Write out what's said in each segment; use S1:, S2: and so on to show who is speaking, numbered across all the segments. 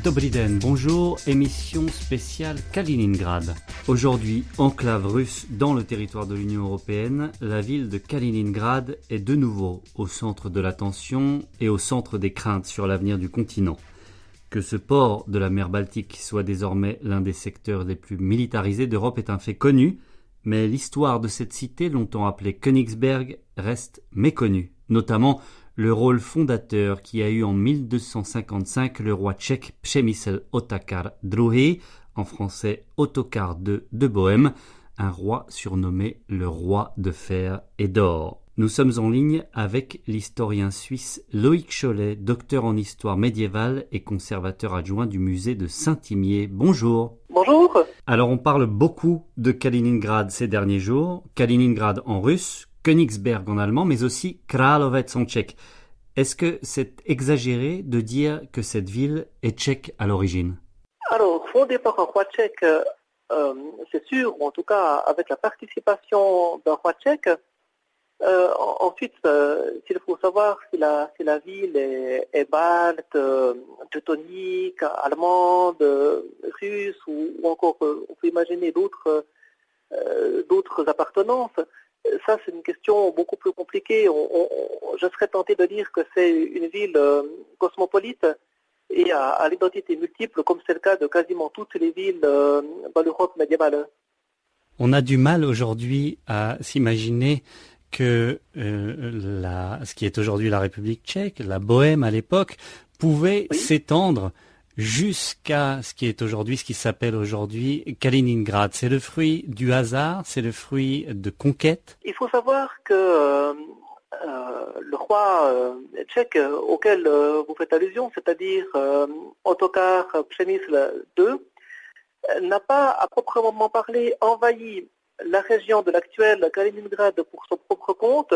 S1: Dobry den, bonjour, émission spéciale Kaliningrad. Aujourd'hui, enclave russe dans le territoire de l'Union européenne, la ville de Kaliningrad est de nouveau au centre de l'attention et au centre des craintes sur l'avenir du continent. Que ce port de la mer Baltique soit désormais l'un des secteurs les plus militarisés d'Europe est un fait connu, mais l'histoire de cette cité, longtemps appelée Königsberg, reste méconnue, notamment le rôle fondateur qui a eu en 1255 le roi tchèque Přemysl Otakar II, en français Ottokar II de Bohême, un roi surnommé le roi de fer et d'or. Nous sommes en ligne avec l'historien suisse Loïc Chollet, docteur en histoire médiévale et conservateur adjoint du musée de Saint-Imier. Bonjour.
S2: Bonjour.
S1: Alors on parle beaucoup de Kaliningrad ces derniers jours. Kaliningrad en russe, Königsberg en allemand, mais aussi Králové en tchèque. Est-ce que c'est exagéré de dire que cette ville est tchèque à l'origine?
S2: Alors, fondée par un roi tchèque, c'est sûr, ou en tout cas avec la participation d'un roi tchèque. Ensuite, s'il faut savoir si la ville est balte, teutonique, allemande, russe, ou encore on peut imaginer d'autres appartenances. Ça, c'est une question beaucoup plus compliquée. Je serais tenté de dire que c'est une ville cosmopolite et à l'identité multiple, comme c'est le cas de quasiment toutes les villes dans l'Europe médiévale.
S1: On a du mal aujourd'hui à s'imaginer que ce qui est aujourd'hui la République tchèque, la Bohême à l'époque, pouvait s'étendre jusqu'à ce qui s'appelle aujourd'hui Kaliningrad. C'est le fruit du hasard, c'est le fruit de conquêtes.
S2: Il faut savoir que le roi tchèque auquel vous faites allusion, c'est-à-dire Ottokar Přemysl II, n'a pas à proprement parler envahi la région de l'actuelle Kaliningrad pour son propre compte,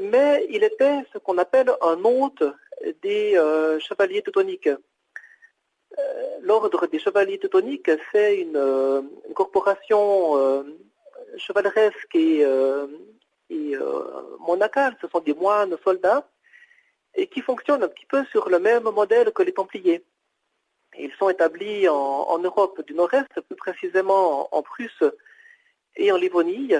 S2: mais il était ce qu'on appelle un hôte des chevaliers teutoniques. L'ordre des chevaliers teutoniques, c'est une corporation chevaleresque et monacale. Ce sont des moines soldats et qui fonctionnent un petit peu sur le même modèle que les Templiers. Ils sont établis en Europe du Nord-Est, plus précisément en Prusse et en Livonie,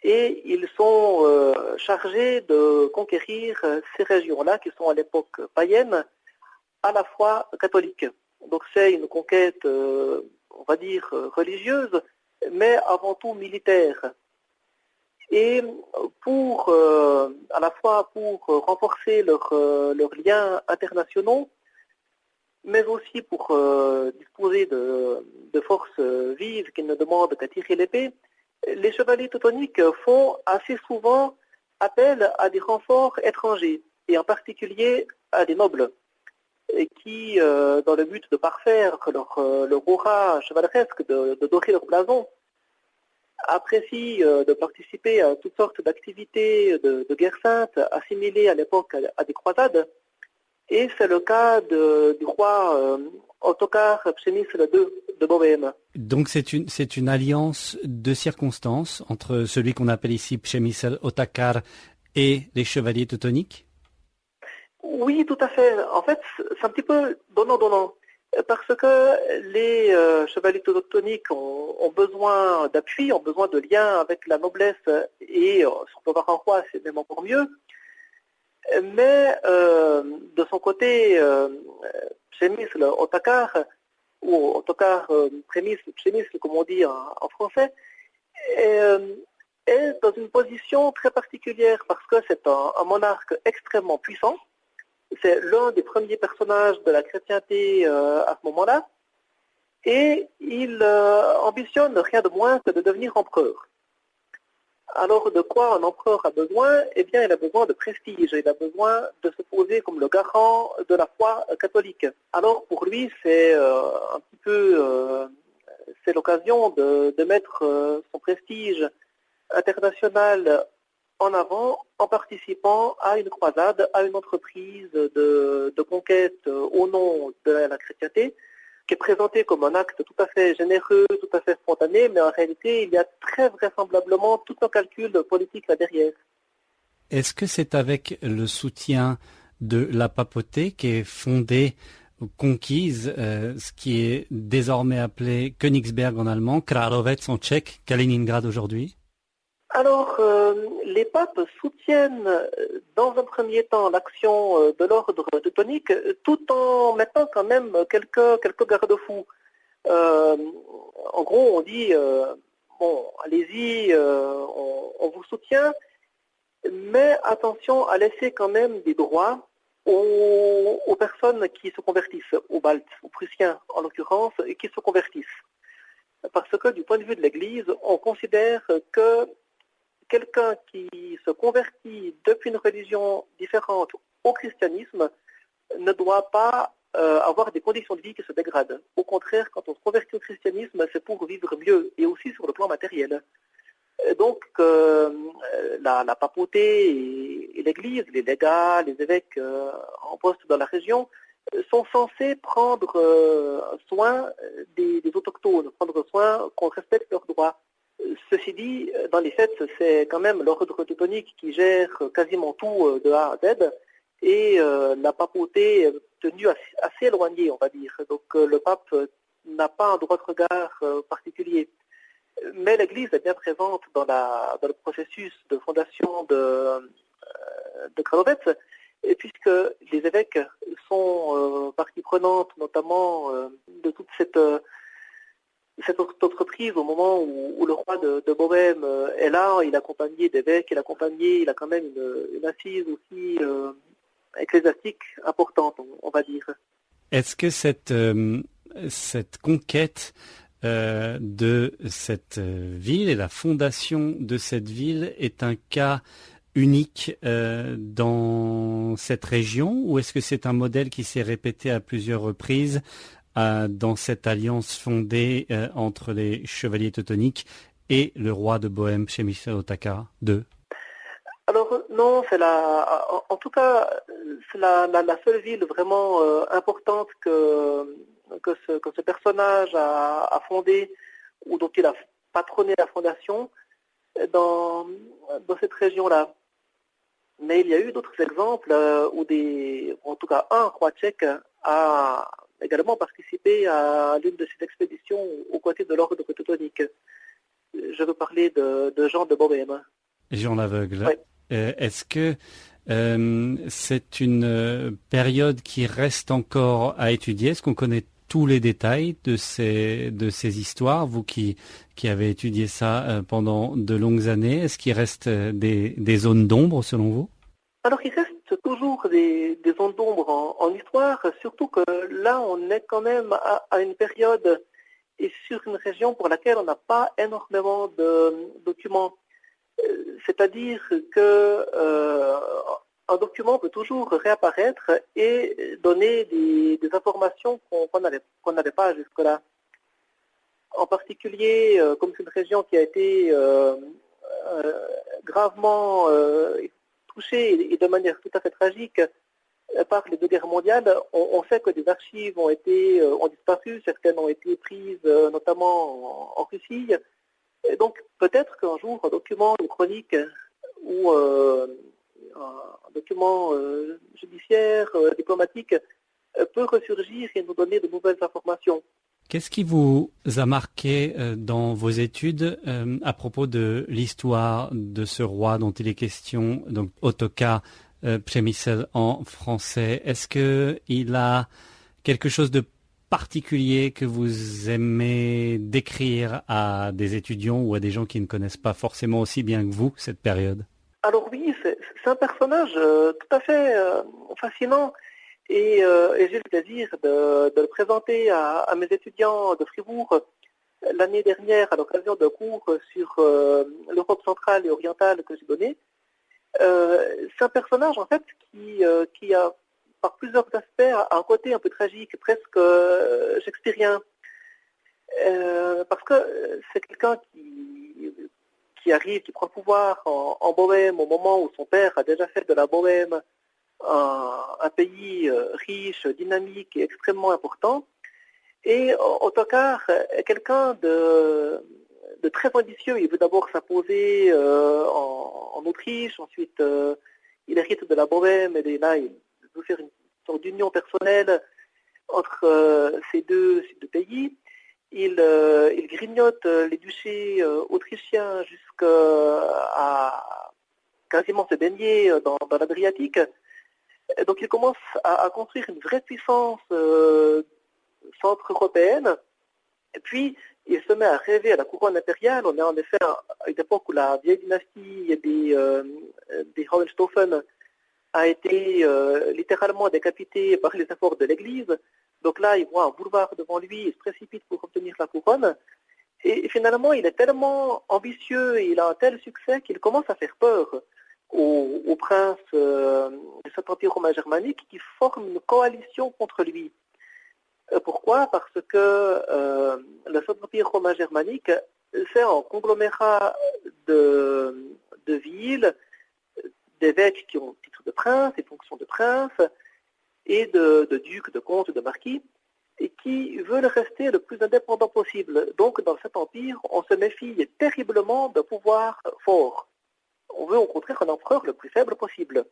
S2: et ils sont chargés de conquérir ces régions-là qui sont à l'époque païennes, à la fois catholiques. Donc c'est une conquête, on va dire, religieuse, mais avant tout militaire. Et à la fois pour renforcer leurs liens internationaux, mais aussi pour disposer de forces vives qui ne demandent qu'à tirer l'épée, les chevaliers teutoniques font assez souvent appel à des renforts étrangers, et en particulier à des nobles, et qui, dans le but de parfaire leur aura chevaleresque, de dorer leur blason, apprécient de participer à toutes sortes d'activités de guerre sainte assimilées à l'époque à des croisades. Et c'est le cas du roi Ottokar Přemysl II de Bohême.
S1: Donc c'est une alliance de circonstances entre celui qu'on appelle ici Přemysl Otakar et les chevaliers teutoniques?
S2: Oui, tout à fait. En fait, c'est un petit peu donnant-donnant. Parce que les chevaliers teutoniques ont besoin d'appui, ont besoin de liens avec la noblesse, et si on peut avoir un roi, c'est même encore mieux. Mais de son côté, Přemysl Otakar, ou Ottokar Přemysl, comme on dit en français, est dans une position très particulière parce que c'est un monarque extrêmement puissant. C'est l'un des premiers personnages de la chrétienté à ce moment-là. Et il ambitionne rien de moins que de devenir empereur. Alors, de quoi un empereur a besoin? Eh bien, il a besoin de prestige. Il a besoin de se poser comme le garant de la foi catholique. Alors, pour lui, c'est un petit peu... c'est l'occasion de mettre son prestige international en avant en participant à une croisade, à une entreprise de conquête au nom de la chrétienté, qui est présenté comme un acte tout à fait généreux, tout à fait spontané, mais en réalité, il y a très vraisemblablement tout un calcul politique là derrière.
S1: Est-ce que c'est avec le soutien de la papauté qui est fondée conquise ce qui est désormais appelé Königsberg en allemand, Kralowec en tchèque, Kaliningrad aujourd'hui?
S2: Alors, les papes soutiennent dans un premier temps l'action de l'ordre teutonique, tout en mettant quand même quelques garde-fous. En gros, on dit, bon, allez-y, on vous soutient, mais attention à laisser quand même des droits aux personnes qui se convertissent, aux Baltes, aux Prussiens en l'occurrence, et qui se convertissent. Parce que du point de vue de l'Église, on considère que quelqu'un qui se convertit depuis une religion différente au christianisme ne doit pas avoir des conditions de vie qui se dégradent. Au contraire, quand on se convertit au christianisme, c'est pour vivre mieux, et aussi sur le plan matériel. Donc, la papauté et l'Église, les légats, les évêques en poste dans la région, sont censés prendre soin des autochtones, prendre soin qu'on respecte leurs droits. Ceci dit, dans les faits, c'est quand même l'ordre teutonique qui gère quasiment tout de A à Z, et la papauté est tenue assez éloignée, on va dire. Donc le pape n'a pas un droit de regard particulier. Mais l'Église est bien présente dans le processus de fondation de Kralowec, puisque les évêques sont partie prenante, notamment de toute cette entreprise au moment où le roi de Bohême est là. Il est accompagné d'évêques, il a quand même une assise aussi ecclésiastique importante, on va dire.
S1: Est-ce que cette conquête de cette ville et la fondation de cette ville est un cas unique dans cette région, ou est-ce que c'est un modèle qui s'est répété à plusieurs reprises dans cette alliance fondée entre les chevaliers teutoniques et le roi de Bohême, Przemysl Otakar II?
S2: Alors non, en tout cas, c'est la seule ville vraiment importante que ce personnage a fondée, ou dont il a patronné la fondation dans cette région-là. Mais il y a eu d'autres exemples où en tout cas un roi tchèque a également participé à l'une de ces expéditions aux côtés de l'ordre teutonique. Je veux parler de Jean de Bohême.
S1: Jean l'Aveugle.
S2: Oui.
S1: Est-ce que c'est une période qui reste encore à étudier? Est-ce qu'on connaît tous les détails de ces histoires, vous qui avez étudié ça pendant de longues années? Est-ce qu'il reste des zones d'ombre selon vous?
S2: Alors il reste toujours des zones d'ombre en histoire, surtout que là on est quand même à une période et sur une région pour laquelle on n'a pas énormément de documents. C'est-à-dire que un document peut toujours réapparaître et donner des informations qu'on n'avait pas jusque-là. En particulier, comme c'est une région qui a été gravement touchée et de manière tout à fait tragique par les deux guerres mondiales, on sait que des archives ont disparu, certaines ont été prises notamment en Russie. Et donc peut-être qu'un jour un document, une chronique ou un document judiciaire, diplomatique peut ressurgir et nous donner de nouvelles informations.
S1: Qu'est-ce qui vous a marqué dans vos études à propos de l'histoire de ce roi dont il est question, donc Ottokar Przemysl en français? Est-ce qu'il a quelque chose de particulier que vous aimez décrire à des étudiants ou à des gens qui ne connaissent pas forcément aussi bien que vous cette période?
S2: Alors oui, c'est un personnage tout à fait fascinant. Et j'ai le plaisir de le présenter à mes étudiants de Fribourg l'année dernière à l'occasion d'un cours sur l'Europe centrale et orientale que j'ai donné. C'est un personnage en fait qui a par plusieurs aspects un côté un peu tragique, presque shakespearien. Parce que c'est quelqu'un qui arrive, qui prend le pouvoir en Bohême au moment où son père a déjà fait de la Bohême un pays riche, dynamique et extrêmement important. Et Ottokar est quelqu'un de très ambitieux. Il veut d'abord s'imposer en Autriche, ensuite il hérite de la Bohême, et là il veut faire une sorte d'union personnelle entre ces deux pays. Il grignote les duchés autrichiens jusqu'à quasiment se baigner dans l'Adriatique. Donc il commence à construire une vraie puissance centre-européenne. Et puis, il se met à rêver à la couronne impériale. On est en effet à une époque où la vieille dynastie des Hohenstaufen a été littéralement décapitée par les efforts de l'Église. Donc là, il voit un boulevard devant lui, il se précipite pour obtenir la couronne. Et finalement, il est tellement ambitieux et il a un tel succès qu'il commence à faire peur aux princes de cet empire romain germanique qui forment une coalition contre lui. Pourquoi ? Parce que le Saint-Empire romain germanique, c'est un conglomérat de villes, d'évêques qui ont titre de prince et fonction de prince, et de ducs, de comtes, de marquis, et qui veulent rester le plus indépendants possible. Donc, dans cet empire, on se méfie terriblement de pouvoir fort. On veut au contraire un empereur le plus faible possible.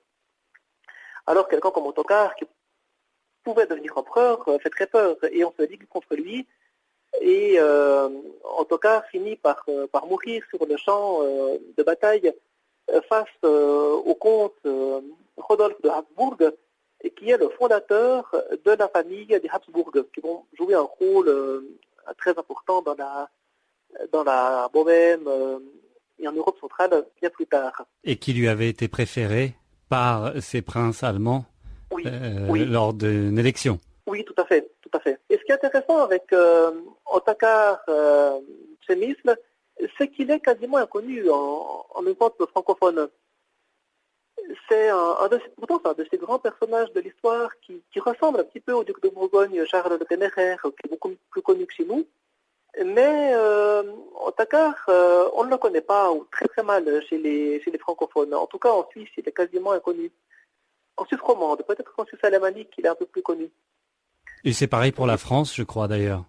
S2: Alors, quelqu'un comme Ottokar, qui pouvait devenir empereur, fait très peur, et on se ligue contre lui, et Ottokar finit par mourir sur le champ de bataille face au comte Rodolphe de Habsbourg, et qui est le fondateur de la famille des Habsbourg, qui vont jouer un rôle très important dans la Bohème et en Europe centrale bien plus tard.
S1: Et qui lui avait été préféré par ces princes allemands
S2: oui.
S1: Lors d'une élection.
S2: Oui, tout à fait, tout à fait. Et ce qui est intéressant avec Ottokar Přemysl, c'est qu'il est quasiment inconnu en Europe francophone. C'est pourtant un de ces grands personnages de l'histoire qui ressemble un petit peu au duc de Bourgogne, Charles le Téméraire, qui est beaucoup plus connu que chez nous. Mais Ottokar, on ne le connaît pas, ou très très mal chez les francophones. En tout cas, en Suisse, il est quasiment inconnu. En Suisse romande, peut-être qu'en Suisse alémanique, il est un peu plus connu.
S1: Et c'est pareil pour la France, je crois d'ailleurs.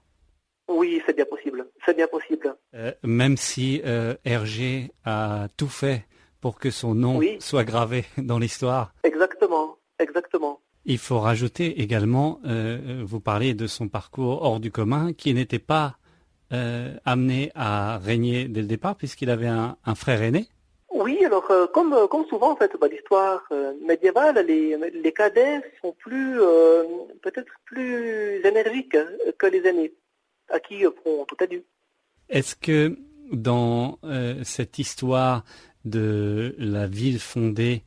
S2: Oui, c'est bien possible. C'est bien possible.
S1: Même si Hergé a tout fait pour que son nom soit gravé dans l'histoire.
S2: Exactement, exactement.
S1: Il faut rajouter également, vous parlez de son parcours hors du commun, qui n'était pas amené à régner dès le départ, puisqu'il avait un frère aîné.
S2: Oui, alors comme souvent en fait dans l'histoire médiévale, les cadets sont peut-être plus énergiques que les aînés, à qui feront tout adieu.
S1: Est-ce que dans cette histoire de la ville fondée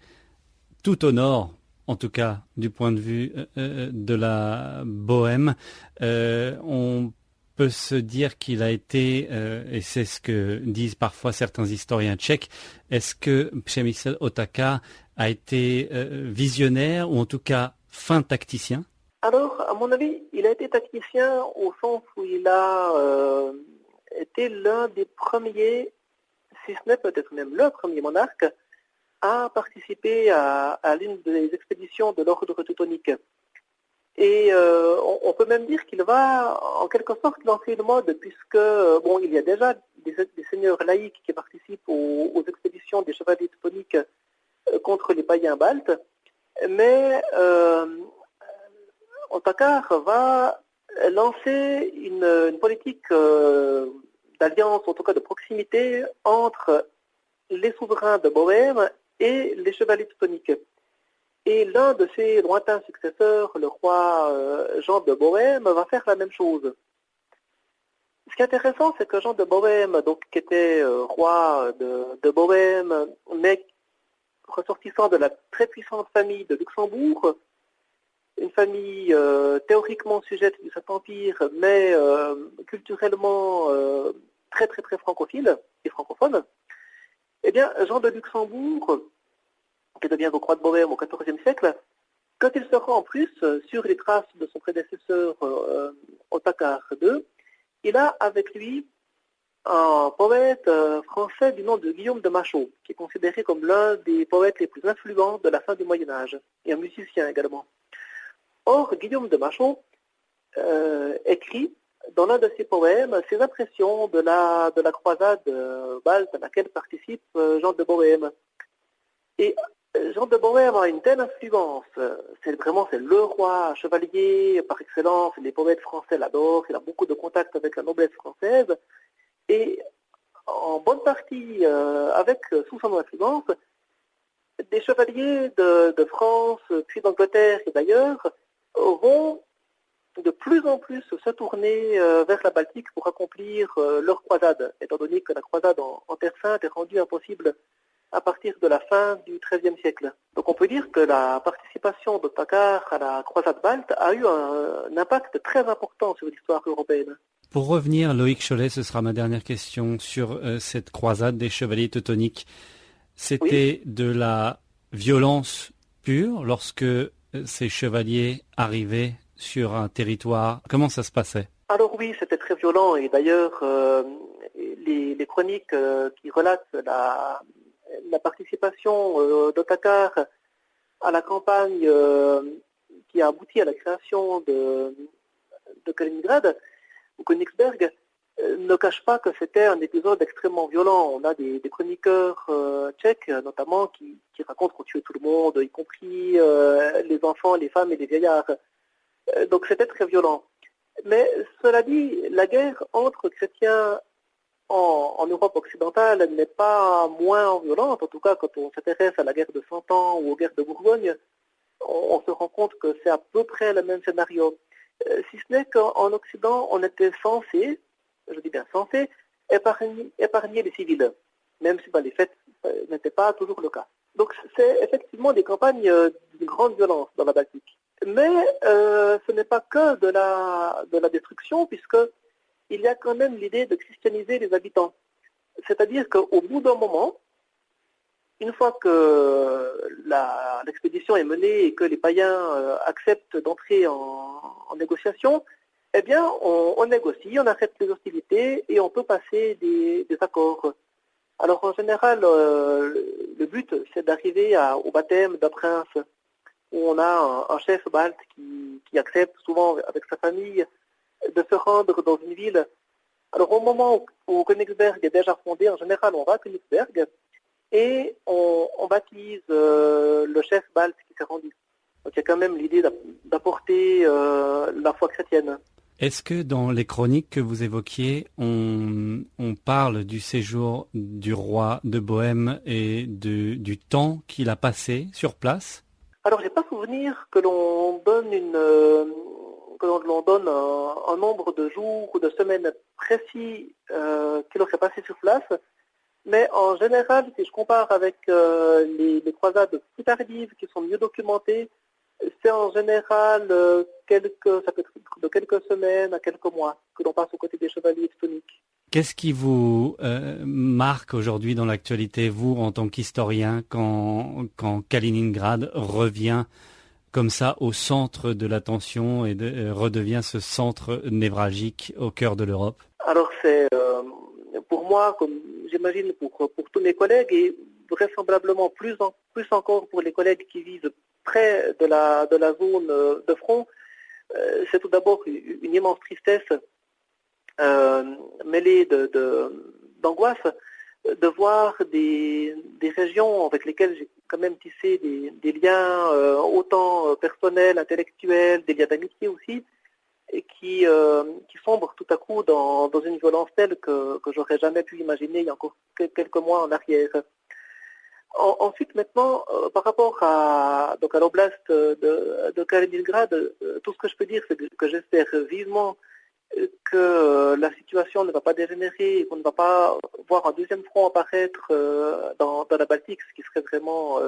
S1: tout au nord, en tout cas du point de vue de la Bohème, on peut se dire qu'il a été, et c'est ce que disent parfois certains historiens tchèques, est-ce que Přemysl Otakar a été visionnaire ou en tout cas fin tacticien ?
S2: Alors, à mon avis, il a été tacticien au sens où il a été l'un des premiers, si ce n'est peut-être même le premier monarque, à participer à l'une des expéditions de l'ordre teutonique. Et on peut même dire qu'il va en quelque sorte lancer le mode, puisque il y a déjà des seigneurs laïcs qui participent aux expéditions des chevaliers teutoniques contre les païens baltes, mais Otakar va lancer une politique d'alliance, en tout cas de proximité, entre les souverains de Bohème et les chevaliers teutoniques. Et l'un de ses lointains successeurs, le roi Jean de Bohème, va faire la même chose. Ce qui est intéressant, c'est que Jean de Bohème, donc, qui était roi de Bohème, mais ressortissant de la très puissante famille de Luxembourg, une famille théoriquement sujette du Saint-Empire, mais culturellement très très très francophile et francophone, eh bien, Jean de Luxembourg, qui devient donc roi de Bohème au XIVe siècle, quand il se rend en plus sur les traces de son prédécesseur Otakar II, il a avec lui un poète français du nom de Guillaume de Machaut, qui est considéré comme l'un des poètes les plus influents de la fin du Moyen-Âge, et un musicien également. Or, Guillaume de Machaut écrit dans l'un de ses poèmes ses impressions de la croisade balte à laquelle participe Jean de Bohème. Et Jean de Bohême a une telle influence. C'est le roi chevalier par excellence. Les poètes français l'adorent. Il a beaucoup de contacts avec la noblesse française. Et en bonne partie, sous son influence, des chevaliers de France, puis d'Angleterre et d'ailleurs, vont de plus en plus se tourner vers la Baltique pour accomplir leur croisade, étant donné que la croisade en Terre Sainte est rendue impossible à partir de la fin du XIIIe siècle. Donc on peut dire que la participation d'Ottokar à la croisade balte a eu un impact très important sur l'histoire européenne.
S1: Pour revenir, Loïc Cholet, ce sera ma dernière question sur cette croisade des chevaliers teutoniques. C'était de la violence pure lorsque ces chevaliers arrivaient sur un territoire. Comment ça se passait?
S2: Alors oui, c'était très violent et d'ailleurs les chroniques qui relatent la participation d'Ottokar à la campagne qui a abouti à la création de Kaliningrad ou Königsberg ne cache pas que c'était un épisode extrêmement violent. On a des chroniqueurs tchèques notamment qui racontent qu'on tuait tout le monde, y compris les enfants, les femmes et les vieillards. Donc c'était très violent. Mais cela dit, la guerre entre chrétiens en Europe occidentale n'est pas moins violente. En tout cas, quand on s'intéresse à la guerre de Cent Ans ou aux guerres de Bourgogne, on se rend compte que c'est à peu près le même scénario. Si ce n'est qu'en Occident, on était censé, je dis bien censé, épargner les civils, même si les faits n'étaient pas toujours le cas. Donc c'est effectivement des campagnes d'une grande violence dans la Baltique. Mais ce n'est pas que de la destruction, puisque il y a quand même l'idée de christianiser les habitants. C'est-à-dire qu'au bout d'un moment, une fois que l'expédition est menée et que les païens acceptent d'entrer en négociation, eh bien, on négocie, on arrête les hostilités et on peut passer des accords. Alors, en général, le but, c'est d'arriver au baptême d'un prince, où on a un chef balte qui accepte, souvent avec sa famille, de se rendre dans une ville. Alors, au moment où Königsberg est déjà fondé, en général, on va à Königsberg et on baptise le chef balte qui s'est rendu. Donc, il y a quand même l'idée d'apporter la foi chrétienne.
S1: Est-ce que dans les chroniques que vous évoquiez, on parle du séjour du roi de Bohême et du temps qu'il a passé sur place?
S2: Alors, j'ai pas souvenir que l'on donne un nombre de jours ou de semaines précis qu'il aurait passé sur place. Mais en général, si je compare avec les croisades plus tardives qui sont mieux documentées, c'est en général ça peut être de quelques semaines à quelques mois que l'on passe aux côtés des chevaliers teutoniques.
S1: Qu'est-ce qui vous marque aujourd'hui dans l'actualité, vous, en tant qu'historien, quand Kaliningrad revient comme ça au centre de l'attention et redevient ce centre névralgique au cœur de l'Europe?
S2: Alors c'est pour moi, comme j'imagine pour tous mes collègues et vraisemblablement plus encore pour les collègues qui vivent près de la zone de front, c'est tout d'abord une immense tristesse mêlée d'angoisse de voir des régions avec lesquelles j'ai quand même tissé des liens autant personnels, intellectuels, des liens d'amitié aussi, et qui sombrent tout à coup dans une violence telle que j'aurais jamais pu imaginer il y a encore quelques mois en arrière. Ensuite, maintenant, par rapport à l'oblast de Kaliningrad, tout ce que je peux dire, c'est que j'espère vivement que la situation ne va pas dégénérer et qu'on ne va pas voir un deuxième front apparaître dans la Baltique, ce qui serait vraiment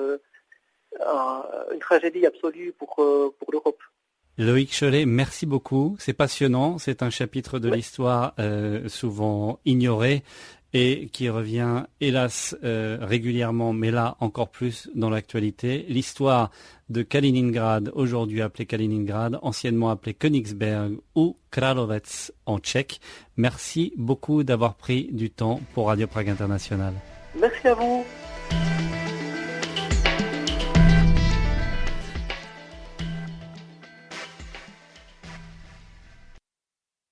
S2: une tragédie absolue pour l'Europe.
S1: Loïc Cholet, merci beaucoup. C'est passionnant. C'est un chapitre de l'histoire souvent ignoré et qui revient, hélas, régulièrement, mais là encore plus dans l'actualité. L'histoire de Kaliningrad, aujourd'hui appelée Kaliningrad, anciennement appelée Königsberg ou Kralovec en tchèque. Merci beaucoup d'avoir pris du temps pour Radio Prague International.
S2: Merci à vous.